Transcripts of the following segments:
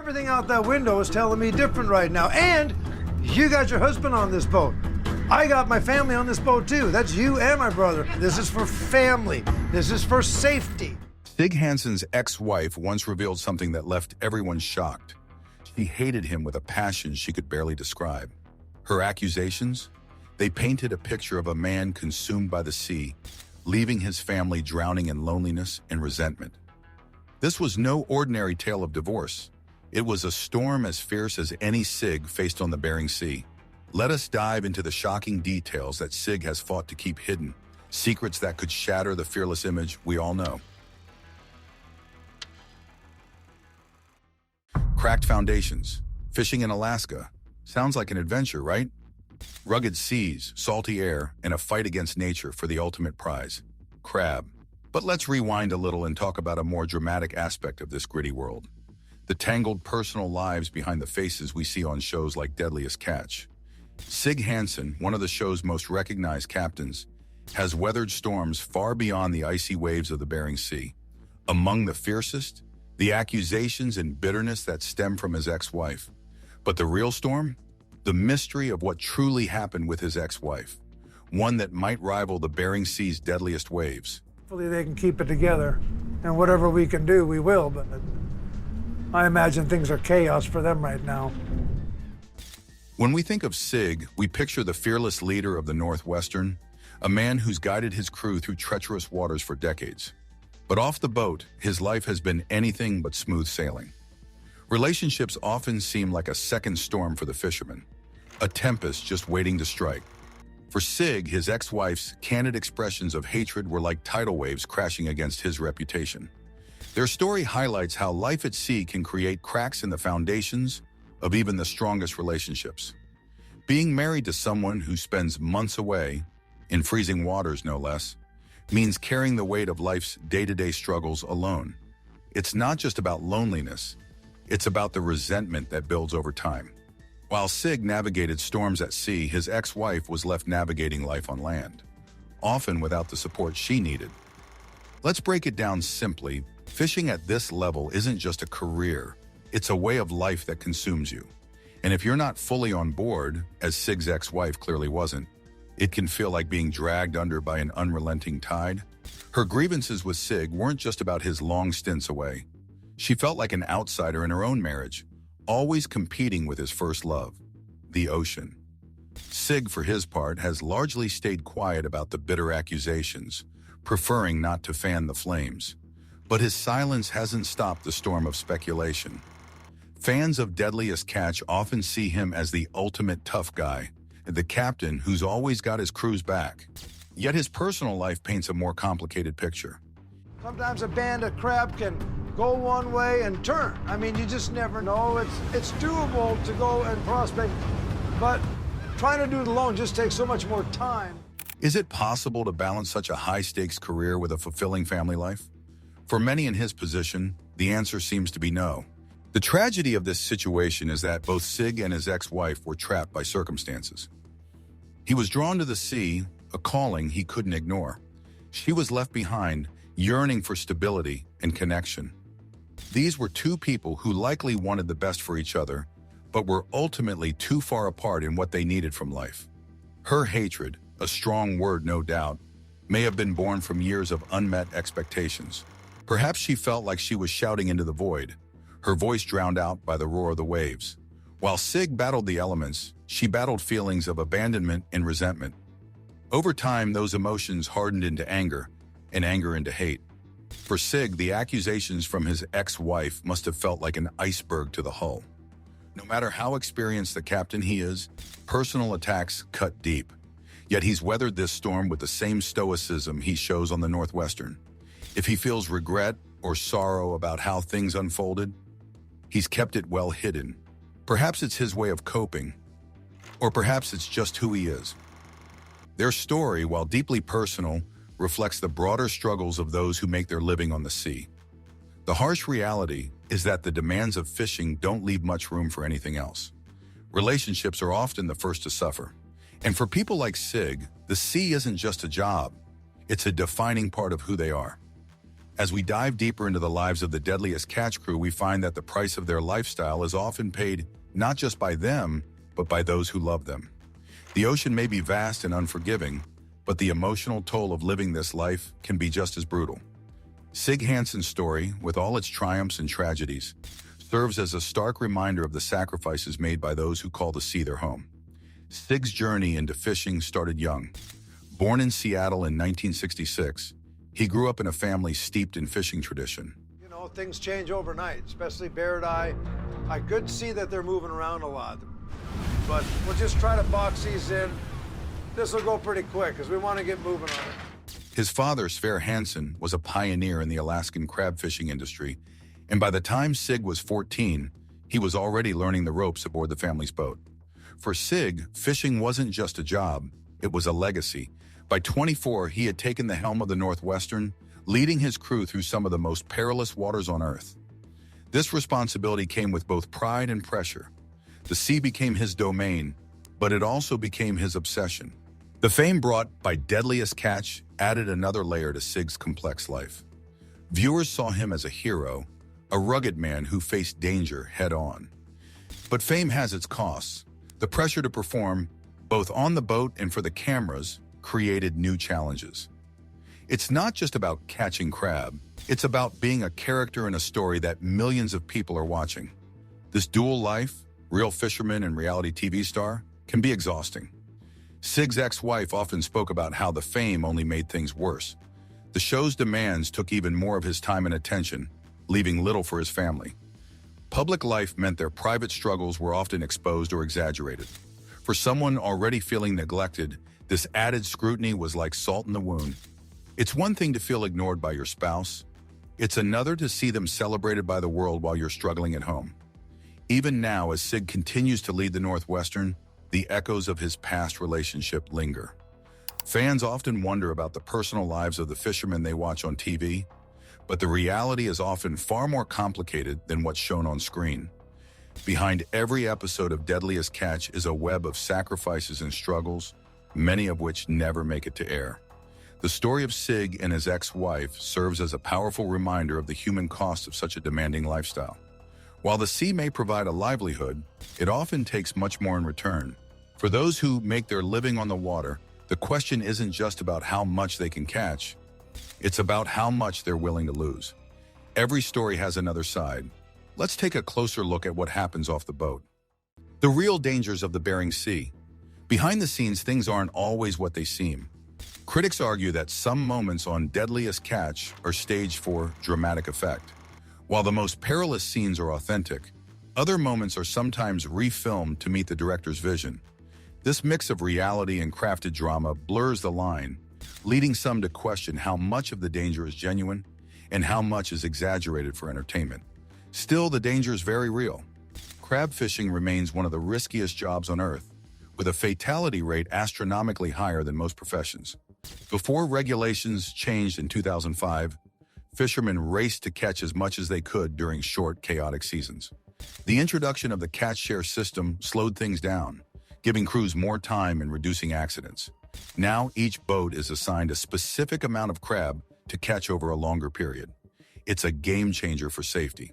Everything out that window is telling me different right now. And you got your husband on this boat. I got my family on this boat too. That's you and my brother. This is for family. This is for safety. Sig Hansen's ex-wife once revealed something that left everyone shocked. She hated him with a passion she could barely describe. Her accusations? They painted a picture of a man consumed by the sea, leaving his family drowning in loneliness and resentment. This was no ordinary tale of divorce. It was a storm as fierce as any Sig faced on the Bering Sea. Let us dive into the shocking details that Sig has fought to keep hidden, secrets that could shatter the fearless image we all know. Cracked foundations. Fishing in Alaska. Sounds like an adventure, right? Rugged seas, salty air, and a fight against nature for the ultimate prize. Crab. But let's rewind a little and talk about a more dramatic aspect of this gritty world. The tangled personal lives behind the faces we see on shows like Deadliest Catch. Sig Hansen, one of the show's most recognized captains, has weathered storms far beyond the icy waves of the Bering Sea. Among the fiercest, the accusations and bitterness that stem from his ex-wife. But the real storm? The mystery of what truly happened with his ex-wife. One that might rival the Bering Sea's deadliest waves. Hopefully they can keep it together, and whatever we can do, we will, but I imagine things are chaos for them right now. When we think of Sig, we picture the fearless leader of the Northwestern, a man who's guided his crew through treacherous waters for decades. But off the boat, his life has been anything but smooth sailing. Relationships often seem like a second storm for the fisherman, a tempest just waiting to strike. For Sig, his ex-wife's candid expressions of hatred were like tidal waves crashing against his reputation. Their story highlights how life at sea can create cracks in the foundations of even the strongest relationships. Being married to someone who spends months away, in freezing waters no less, means carrying the weight of life's day-to-day struggles alone. It's not just about loneliness, it's about the resentment that builds over time. While Sig navigated storms at sea, his ex-wife was left navigating life on land, often without the support she needed. Let's break it down simply. Fishing at this level isn't just a career, it's a way of life that consumes you. And if you're not fully on board, as Sig's ex-wife clearly wasn't, it can feel like being dragged under by an unrelenting tide. Her grievances with Sig weren't just about his long stints away. She felt like an outsider in her own marriage, always competing with his first love, the ocean. Sig, for his part, has largely stayed quiet about the bitter accusations, preferring not to fan the flames. But his silence hasn't stopped the storm of speculation. Fans of Deadliest Catch often see him as the ultimate tough guy, the captain who's always got his crew's back. Yet his personal life paints a more complicated picture. Sometimes a band of crab can go one way and turn. I mean, you just never know. It's doable to go and prospect, but trying to do it alone just takes so much more time. Is it possible to balance such a high-stakes career with a fulfilling family life? For many in his position, the answer seems to be no. The tragedy of this situation is that both Sig and his ex-wife were trapped by circumstances. He was drawn to the sea, a calling he couldn't ignore. She was left behind, yearning for stability and connection. These were two people who likely wanted the best for each other, but were ultimately too far apart in what they needed from life. Her hatred, a strong word no doubt, may have been born from years of unmet expectations. Perhaps she felt like she was shouting into the void, her voice drowned out by the roar of the waves. While Sig battled the elements, she battled feelings of abandonment and resentment. Over time, those emotions hardened into anger, and anger into hate. For Sig, the accusations from his ex-wife must have felt like an iceberg to the hull. No matter how experienced the captain he is, personal attacks cut deep. Yet he's weathered this storm with the same stoicism he shows on the Northwestern. If he feels regret or sorrow about how things unfolded, he's kept it well hidden. Perhaps it's his way of coping, or perhaps it's just who he is. Their story, while deeply personal, reflects the broader struggles of those who make their living on the sea. The harsh reality is that the demands of fishing don't leave much room for anything else. Relationships are often the first to suffer. And for people like Sig, the sea isn't just a job. It's a defining part of who they are. As we dive deeper into the lives of the deadliest catch crew, we find that the price of their lifestyle is often paid not just by them, but by those who love them. The ocean may be vast and unforgiving, but the emotional toll of living this life can be just as brutal. Sig Hansen's story, with all its triumphs and tragedies, serves as a stark reminder of the sacrifices made by those who call the sea their home. Sig's journey into fishing started young. Born in Seattle in 1966, he grew up in a family steeped in fishing tradition. You know, things change overnight, especially Baird Eye. I could see that they're moving around a lot, but we'll just try to box these in. This will go pretty quick because we want to get moving on it. His father, Sig Hansen, was a pioneer in the Alaskan crab fishing industry, and by the time Sig was 14, he was already learning the ropes aboard the family's boat. For Sig, fishing wasn't just a job, it was a legacy. By 24, he had taken the helm of the Northwestern, leading his crew through some of the most perilous waters on Earth. This responsibility came with both pride and pressure. The sea became his domain, but it also became his obsession. The fame brought by Deadliest Catch added another layer to Sig's complex life. Viewers saw him as a hero, a rugged man who faced danger head-on. But fame has its costs. The pressure to perform, both on the boat and for the cameras, created new challenges. It's not just about catching crab, it's about being a character in a story that millions of people are watching. This dual life, real fisherman and reality TV star, can be exhausting. Sig's ex-wife often spoke about how the fame only made things worse. The show's demands took even more of his time and attention, leaving little for his family. Public life meant their private struggles were often exposed or exaggerated. For someone already feeling neglected, this added scrutiny was like salt in the wound. It's one thing to feel ignored by your spouse. It's another to see them celebrated by the world while you're struggling at home. Even now, as Sig continues to lead the Northwestern, the echoes of his past relationship linger. Fans often wonder about the personal lives of the fishermen they watch on TV, but the reality is often far more complicated than what's shown on screen. Behind every episode of Deadliest Catch is a web of sacrifices and struggles, many of which never make it to air. The story of Sig and his ex-wife serves as a powerful reminder of the human cost of such a demanding lifestyle. While the sea may provide a livelihood, it often takes much more in return. For those who make their living on the water, the question isn't just about how much they can catch, it's about how much they're willing to lose. Every story has another side. Let's take a closer look at what happens off the boat. The real dangers of the Bering Sea. Behind the scenes, things aren't always what they seem. Critics argue that some moments on Deadliest Catch are staged for dramatic effect. While the most perilous scenes are authentic, other moments are sometimes refilmed to meet the director's vision. This mix of reality and crafted drama blurs the line, leading some to question how much of the danger is genuine and how much is exaggerated for entertainment. Still, the danger is very real. Crab fishing remains one of the riskiest jobs on Earth, with a fatality rate astronomically higher than most professions. Before regulations changed in 2005, fishermen raced to catch as much as they could during short, chaotic seasons. The introduction of the catch share system slowed things down, giving crews more time and reducing accidents. Now, each boat is assigned a specific amount of crab to catch over a longer period. It's a game changer for safety.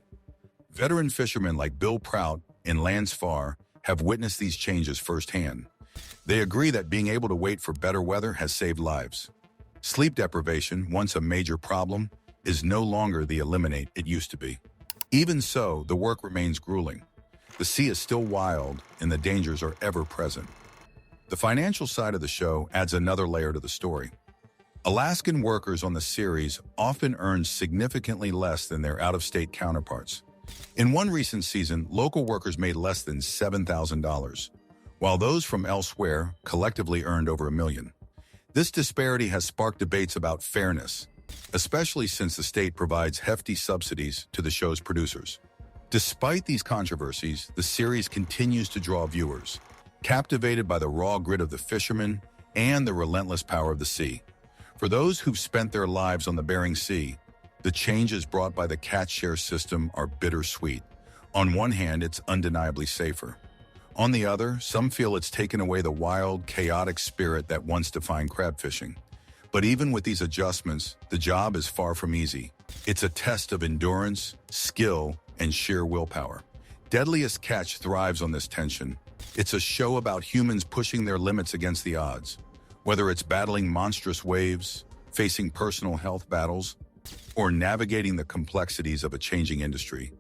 Veteran fishermen like Bill Prout and Lance Farr have witnessed these changes firsthand. They agree that being able to wait for better weather has saved lives. Sleep deprivation, once a major problem, is no longer the eliminate it used to be. Even so, the work remains grueling. The sea is still wild, and the dangers are ever present. The financial side of the show adds another layer to the story. Alaskan workers on the series often earn significantly less than their out-of-state counterparts. In one recent season, local workers made less than $7,000, while those from elsewhere collectively earned over $1 million. This disparity has sparked debates about fairness, especially since the state provides hefty subsidies to the show's producers. Despite these controversies, the series continues to draw viewers, captivated by the raw grit of the fishermen and the relentless power of the sea. For those who've spent their lives on the Bering Sea, the changes brought by the catch share system are bittersweet. On one hand, it's undeniably safer. On the other, some feel it's taken away the wild, chaotic spirit that once defined crab fishing. But even with these adjustments, the job is far from easy. It's a test of endurance, skill, and sheer willpower. Deadliest Catch thrives on this tension. It's a show about humans pushing their limits against the odds. Whether it's battling monstrous waves, facing personal health battles, or navigating the complexities of a changing industry,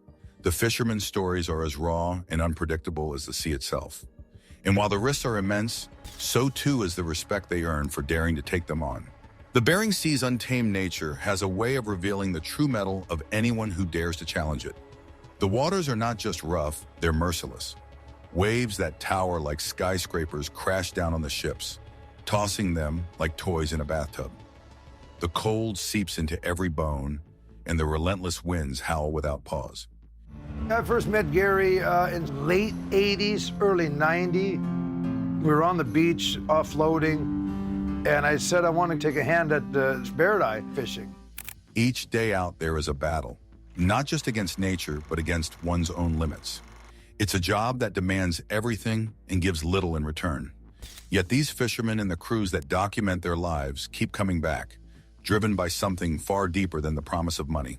the fishermen's stories are as raw and unpredictable as the sea itself. And while the risks are immense, so too is the respect they earn for daring to take them on. The Bering Sea's untamed nature has a way of revealing the true mettle of anyone who dares to challenge it. The waters are not just rough, they're merciless. Waves that tower like skyscrapers crash down on the ships, tossing them like toys in a bathtub. The cold seeps into every bone, and the relentless winds howl without pause. I first met Gary in late 80s, early 90. We were on the beach offloading, and I said I want to take a hand at bear fishing. Each day out there is a battle, not just against nature, but against one's own limits. It's a job that demands everything and gives little in return. Yet these fishermen and the crews that document their lives keep coming back, driven by something far deeper than the promise of money.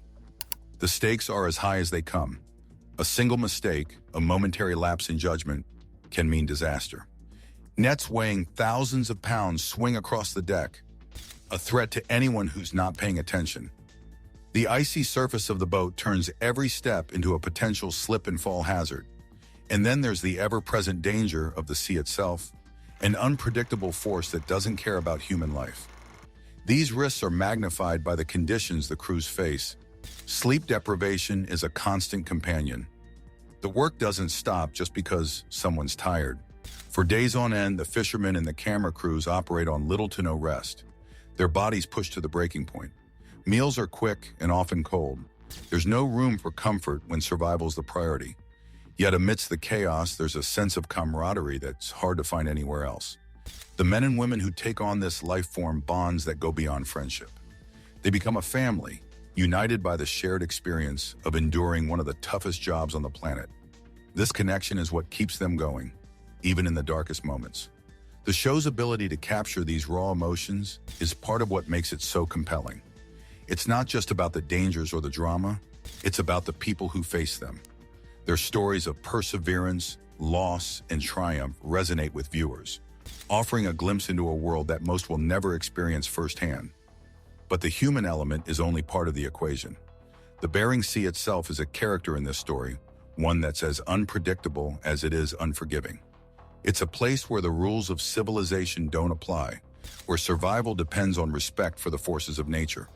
The stakes are as high as they come. A single mistake, a momentary lapse in judgment, can mean disaster. Nets weighing thousands of pounds swing across the deck, a threat to anyone who's not paying attention. The icy surface of the boat turns every step into a potential slip and fall hazard. And then there's the ever-present danger of the sea itself, an unpredictable force that doesn't care about human life. These risks are magnified by the conditions the crews face. Sleep deprivation is a constant companion. The work doesn't stop just because someone's tired. For days on end, the fishermen and the camera crews operate on little to no rest. Their bodies push to the breaking point. Meals are quick and often cold. There's no room for comfort when survival's the priority. Yet amidst the chaos, there's a sense of camaraderie that's hard to find anywhere else. The men and women who take on this life form bonds that go beyond friendship. They become a family, united by the shared experience of enduring one of the toughest jobs on the planet. This connection is what keeps them going, even in the darkest moments. The show's ability to capture these raw emotions is part of what makes it so compelling. It's not just about the dangers or the drama, it's about the people who face them. Their stories of perseverance, loss, and triumph resonate with viewers, offering a glimpse into a world that most will never experience firsthand. But the human element is only part of the equation. The Bering Sea itself is a character in this story, one that's as unpredictable as it is unforgiving. It's a place where the rules of civilization don't apply, where survival depends on respect for the forces of nature.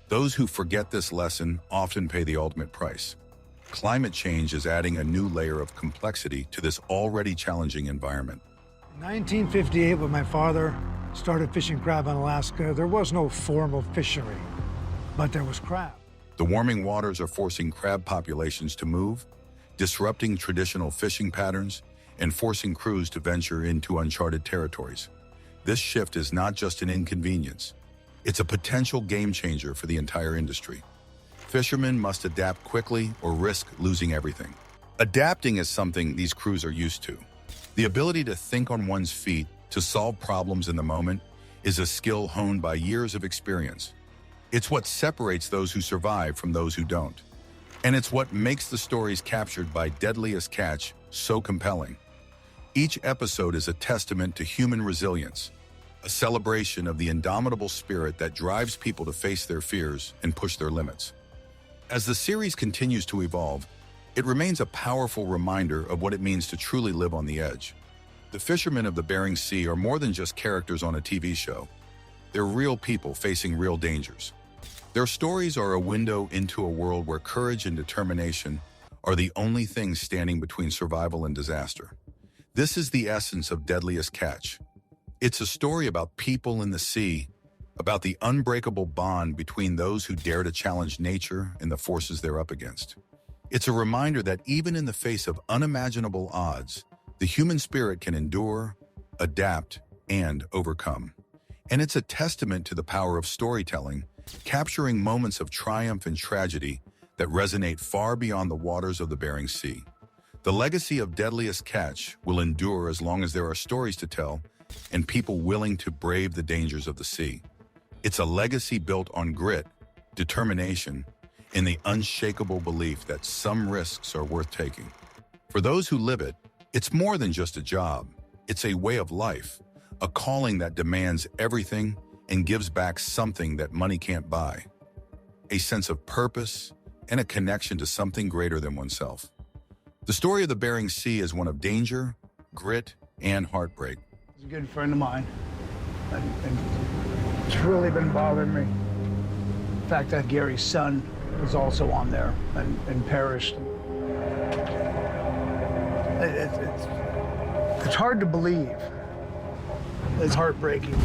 Those who forget this lesson often pay the ultimate price. Climate change is adding a new layer of complexity to this already challenging environment. In 1958, when my father started fishing crab in Alaska, there was no formal fishery, but there was crab. The warming waters are forcing crab populations to move, disrupting traditional fishing patterns, and forcing crews to venture into uncharted territories. This shift is not just an inconvenience. It's a potential game changer for the entire industry. Fishermen must adapt quickly or risk losing everything. Adapting is something these crews are used to. The ability to think on one's feet, to solve problems in the moment, is a skill honed by years of experience. It's what separates those who survive from those who don't. And it's what makes the stories captured by Deadliest Catch so compelling. Each episode is a testament to human resilience, a celebration of the indomitable spirit that drives people to face their fears and push their limits. As the series continues to evolve, it remains a powerful reminder of what it means to truly live on the edge. The fishermen of the Bering Sea are more than just characters on a TV show. They're real people facing real dangers. Their stories are a window into a world where courage and determination are the only things standing between survival and disaster. This is the essence of Deadliest Catch. It's a story about people in the sea, about the unbreakable bond between those who dare to challenge nature and the forces they're up against. It's a reminder that even in the face of unimaginable odds, the human spirit can endure, adapt, and overcome. And it's a testament to the power of storytelling, capturing moments of triumph and tragedy that resonate far beyond the waters of the Bering Sea. The legacy of Deadliest Catch will endure as long as there are stories to tell and people willing to brave the dangers of the sea. It's a legacy built on grit, determination, and the unshakable belief that some risks are worth taking. For those who live it, it's more than just a job. It's a way of life, a calling that demands everything and gives back something that money can't buy. A sense of purpose and a connection to something greater than oneself. The story of the Bering Sea is one of danger, grit, and heartbreak. He's a good friend of mine, and it's really been bothering me. The fact that Gary's son was also on there and perished. It's hard to believe. It's heartbreaking.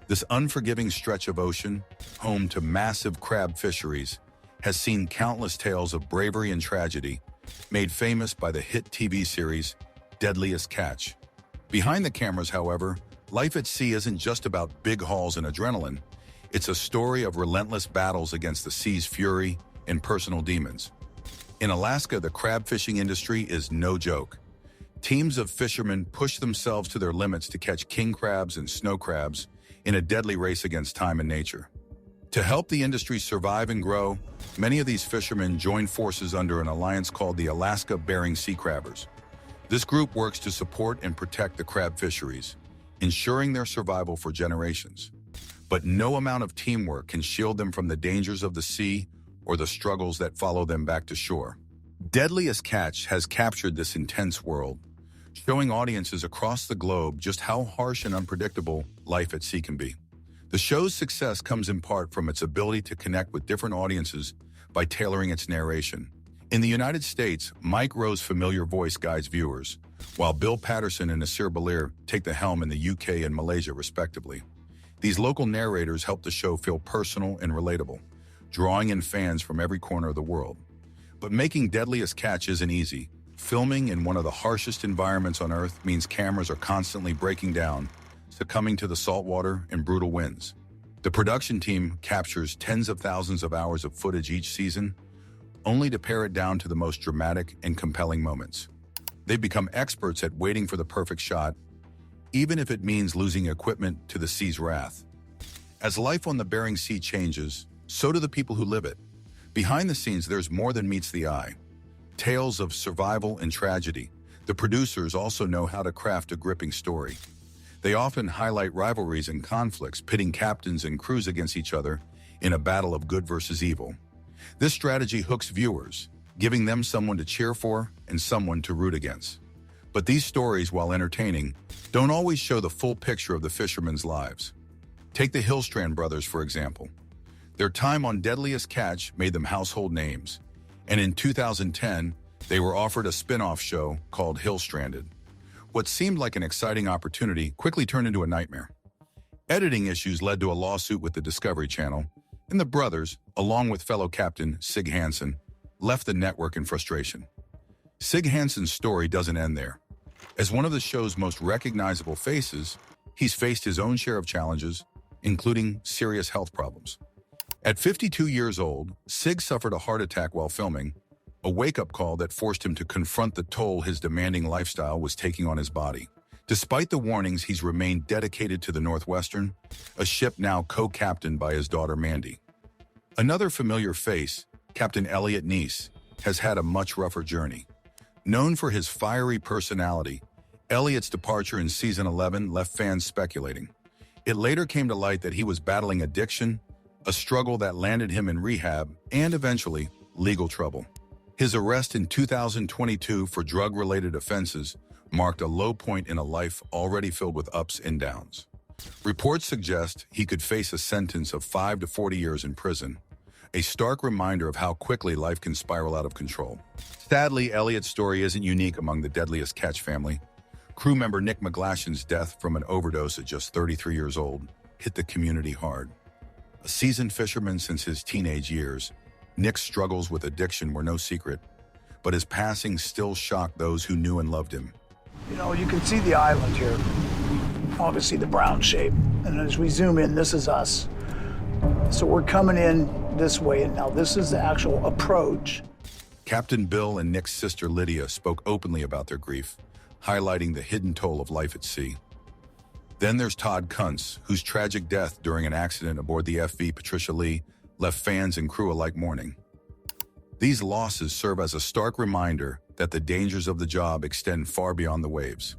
This unforgiving stretch of ocean, home to massive crab fisheries, has seen countless tales of bravery and tragedy, made famous by the hit TV series Deadliest Catch. Behind the cameras, however, life at sea isn't just about big hauls and adrenaline. It's a story of relentless battles against the sea's fury and personal demons. In Alaska, the crab fishing industry is no joke. Teams of fishermen push themselves to their limits to catch king crabs and snow crabs in a deadly race against time and nature. To help the industry survive and grow, many of these fishermen join forces under an alliance called the Alaska Bering Sea Crabbers. This group works to support and protect the crab fisheries, ensuring their survival for generations. But no amount of teamwork can shield them from the dangers of the sea or the struggles that follow them back to shore. Deadliest Catch has captured this intense world, showing audiences across the globe just how harsh and unpredictable life at sea can be. The show's success comes in part from its ability to connect with different audiences by tailoring its narration. In the United States, Mike Rowe's familiar voice guides viewers, while Bill Patterson and Nasir Balir take the helm in the UK and Malaysia, respectively. These local narrators help the show feel personal and relatable, drawing in fans from every corner of the world. But making Deadliest Catch isn't easy. Filming in one of the harshest environments on Earth means cameras are constantly breaking down, succumbing to the saltwater and brutal winds. The production team captures tens of thousands of hours of footage each season, only to pare it down to the most dramatic and compelling moments. They've become experts at waiting for the perfect shot, even if it means losing equipment to the sea's wrath. As life on the Bering Sea changes, so do the people who live it. Behind the scenes, there's more than meets the eye. Tales of survival and tragedy. The producers also know how to craft a gripping story. They often highlight rivalries and conflicts, pitting captains and crews against each other in a battle of good versus evil. This strategy hooks viewers, giving them someone to cheer for and someone to root against. But these stories, while entertaining, don't always show the full picture of the fishermen's lives. Take the Hillstrand brothers, for example. Their time on Deadliest Catch made them household names, and in 2010, they were offered a spin-off show called Hillstranded. What seemed like an exciting opportunity quickly turned into a nightmare. Editing issues led to a lawsuit with the Discovery Channel, and the brothers, along with fellow captain Sig Hansen, left the network in frustration. Sig Hansen's story doesn't end there. As one of the show's most recognizable faces, he's faced his own share of challenges, including serious health problems. At 52 years old, Sig suffered a heart attack while filming, a wake-up call that forced him to confront the toll his demanding lifestyle was taking on his body. Despite the warnings, he's remained dedicated to the Northwestern, a ship now co-captained by his daughter Mandy. Another familiar face, Captain Elliot Neese, has had a much rougher journey. Known for his fiery personality, Elliot's departure in season 11 left fans speculating. It later came to light that he was battling addiction, a struggle that landed him in rehab and, eventually, legal trouble. His arrest in 2022 for drug-related offenses marked a low point in a life already filled with ups and downs. Reports suggest he could face a sentence of 5 to 40 years in prison, a stark reminder of how quickly life can spiral out of control. Sadly, Elliot's story isn't unique among the Deadliest Catch family. Crew member Nick McGlashan's death from an overdose at just 33 years old hit the community hard. A seasoned fisherman since his teenage years, Nick's struggles with addiction were no secret, but his passing still shocked those who knew and loved him. You know, you can see the island here. Obviously the brown shape. And as we zoom in, this is us. So we're coming in this way, and now this is the actual approach. Captain Bill and Nick's sister Lydia spoke openly about their grief, highlighting the hidden toll of life at sea. Then there's Todd Kuntz, whose tragic death during an accident aboard the FV Patricia Lee left fans and crew alike mourning. These losses serve as a stark reminder that the dangers of the job extend far beyond the waves.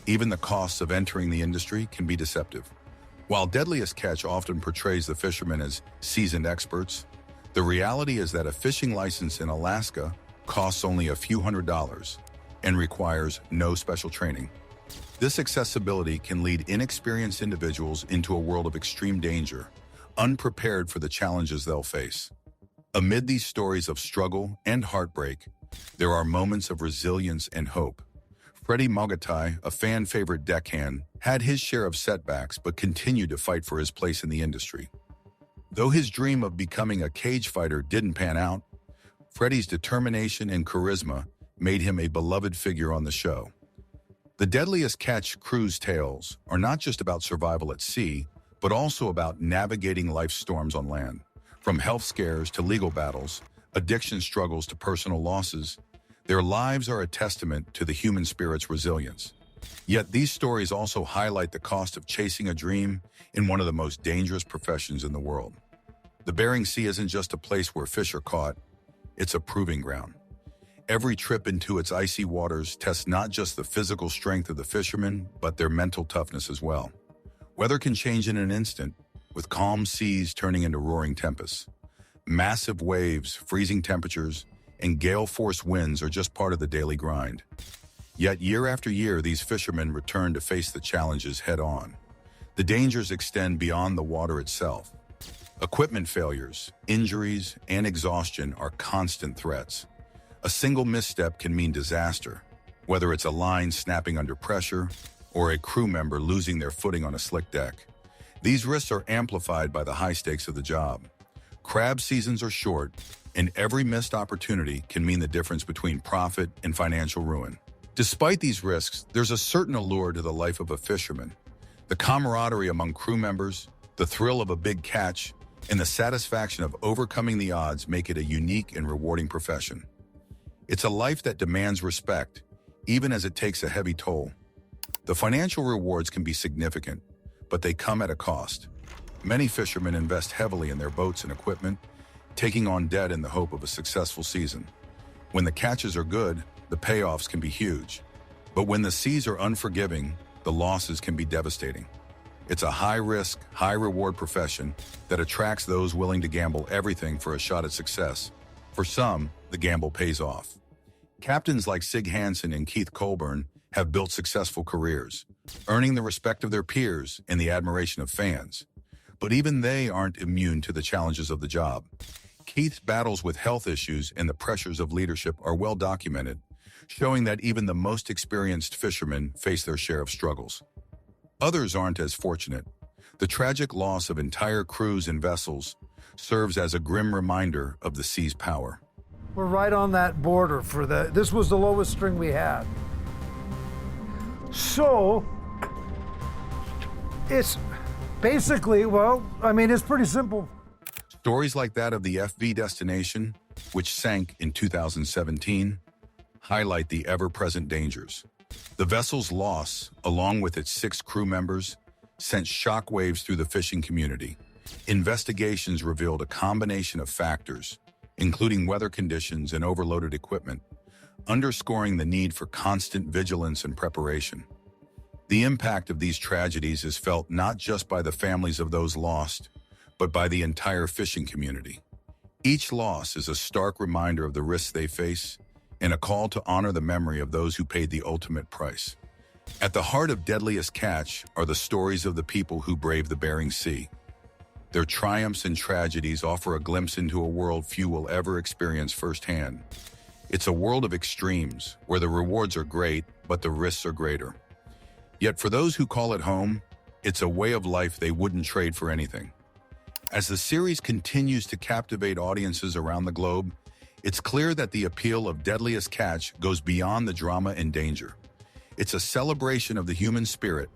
Even the costs of entering the industry can be deceptive. While Deadliest Catch often portrays the fishermen as seasoned experts, the reality is that a fishing license in Alaska costs only a few $100s and requires no special training. This accessibility can lead inexperienced individuals into a world of extreme danger, unprepared for the challenges they'll face. Amid these stories of struggle and heartbreak, there are moments of resilience and hope. Freddie Mogatai, a fan-favorite deckhand, had his share of setbacks but continued to fight for his place in the industry. Though his dream of becoming a cage fighter didn't pan out, Freddie's determination and charisma made him a beloved figure on the show. The Deadliest Catch cruise tales are not just about survival at sea, but also about navigating life's storms on land. From health scares to legal battles, addiction struggles to personal losses, their lives are a testament to the human spirit's resilience. Yet these stories also highlight the cost of chasing a dream in one of the most dangerous professions in the world. The Bering Sea isn't just a place where fish are caught, it's a proving ground. Every trip into its icy waters tests not just the physical strength of the fishermen, but their mental toughness as well. Weather can change in an instant, with calm seas turning into roaring tempests. Massive waves, freezing temperatures, and gale-force winds are just part of the daily grind. Yet year after year, these fishermen return to face the challenges head-on. The dangers extend beyond the water itself. Equipment failures, injuries, and exhaustion are constant threats. A single misstep can mean disaster, whether it's a line snapping under pressure or a crew member losing their footing on a slick deck. These risks are amplified by the high stakes of the job. Crab seasons are short, and every missed opportunity can mean the difference between profit and financial ruin. Despite these risks, there's a certain allure to the life of a fisherman. The camaraderie among crew members, the thrill of a big catch, and the satisfaction of overcoming the odds make it a unique and rewarding profession. It's a life that demands respect, even as it takes a heavy toll. The financial rewards can be significant, but they come at a cost. Many fishermen invest heavily in their boats and equipment, taking on debt in the hope of a successful season. When the catches are good, the payoffs can be huge. But when the seas are unforgiving, the losses can be devastating. It's a high-risk, high-reward profession that attracts those willing to gamble everything for a shot at success. For some, the gamble pays off. Captains like Sig Hansen and Keith Colburn have built successful careers, earning the respect of their peers and the admiration of fans. But even they aren't immune to the challenges of the job. Keith's battles with health issues and the pressures of leadership are well documented, showing that even the most experienced fishermen face their share of struggles. Others aren't as fortunate. The tragic loss of entire crews and vessels serves as a grim reminder of the sea's power. We're right on that border this was the lowest string we had. So, it's basically, it's pretty simple. Stories like that of the FV Destination, which sank in 2017, highlight the ever-present dangers. The vessel's loss, along with its 6 crew members, sent shockwaves through the fishing community. Investigations revealed a combination of factors, including weather conditions and overloaded equipment, underscoring the need for constant vigilance and preparation. The impact of these tragedies is felt not just by the families of those lost, but by the entire fishing community. Each loss is a stark reminder of the risks they face and a call to honor the memory of those who paid the ultimate price. At the heart of Deadliest Catch are the stories of the people who braved the Bering Sea. Their triumphs and tragedies offer a glimpse into a world few will ever experience firsthand. It's a world of extremes, where the rewards are great, but the risks are greater. Yet for those who call it home, it's a way of life they wouldn't trade for anything. As the series continues to captivate audiences around the globe, it's clear that the appeal of Deadliest Catch goes beyond the drama and danger. It's a celebration of the human spirit,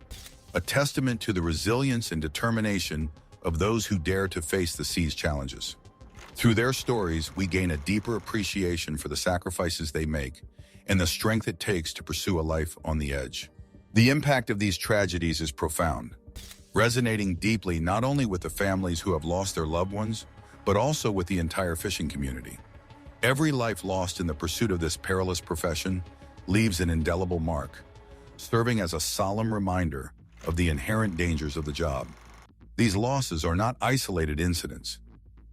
a testament to the resilience and determination of those who dare to face the sea's challenges. Through their stories, we gain a deeper appreciation for the sacrifices they make and the strength it takes to pursue a life on the edge. The impact of these tragedies is profound, resonating deeply not only with the families who have lost their loved ones, but also with the entire fishing community. Every life lost in the pursuit of this perilous profession leaves an indelible mark, serving as a solemn reminder of the inherent dangers of the job. These losses are not isolated incidents.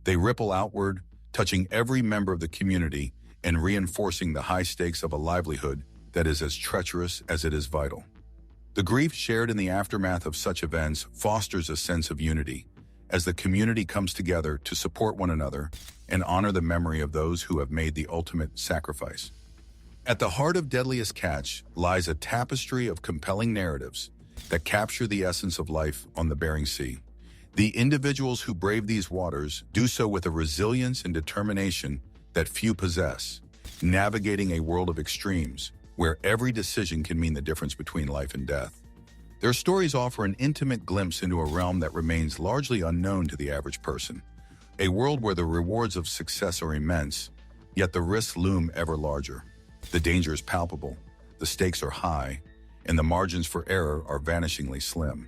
They ripple outward, touching every member of the community and reinforcing the high stakes of a livelihood that is as treacherous as it is vital. The grief shared in the aftermath of such events fosters a sense of unity, as the community comes together to support one another and honor the memory of those who have made the ultimate sacrifice. At the heart of Deadliest Catch lies a tapestry of compelling narratives that capture the essence of life on the Bering Sea. The individuals who brave these waters do so with a resilience and determination that few possess, navigating a world of extremes where every decision can mean the difference between life and death. Their stories offer an intimate glimpse into a realm that remains largely unknown to the average person, a world where the rewards of success are immense, yet the risks loom ever larger. The danger is palpable, the stakes are high, and the margins for error are vanishingly slim.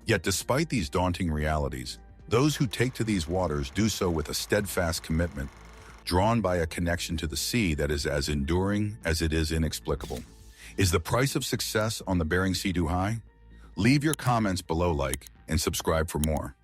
Yet despite these daunting realities, those who take to these waters do so with a steadfast commitment, drawn by a connection to the sea that is as enduring as it is inexplicable. Is the price of success on the Bering Sea too high? Leave your comments below, like, and subscribe for more.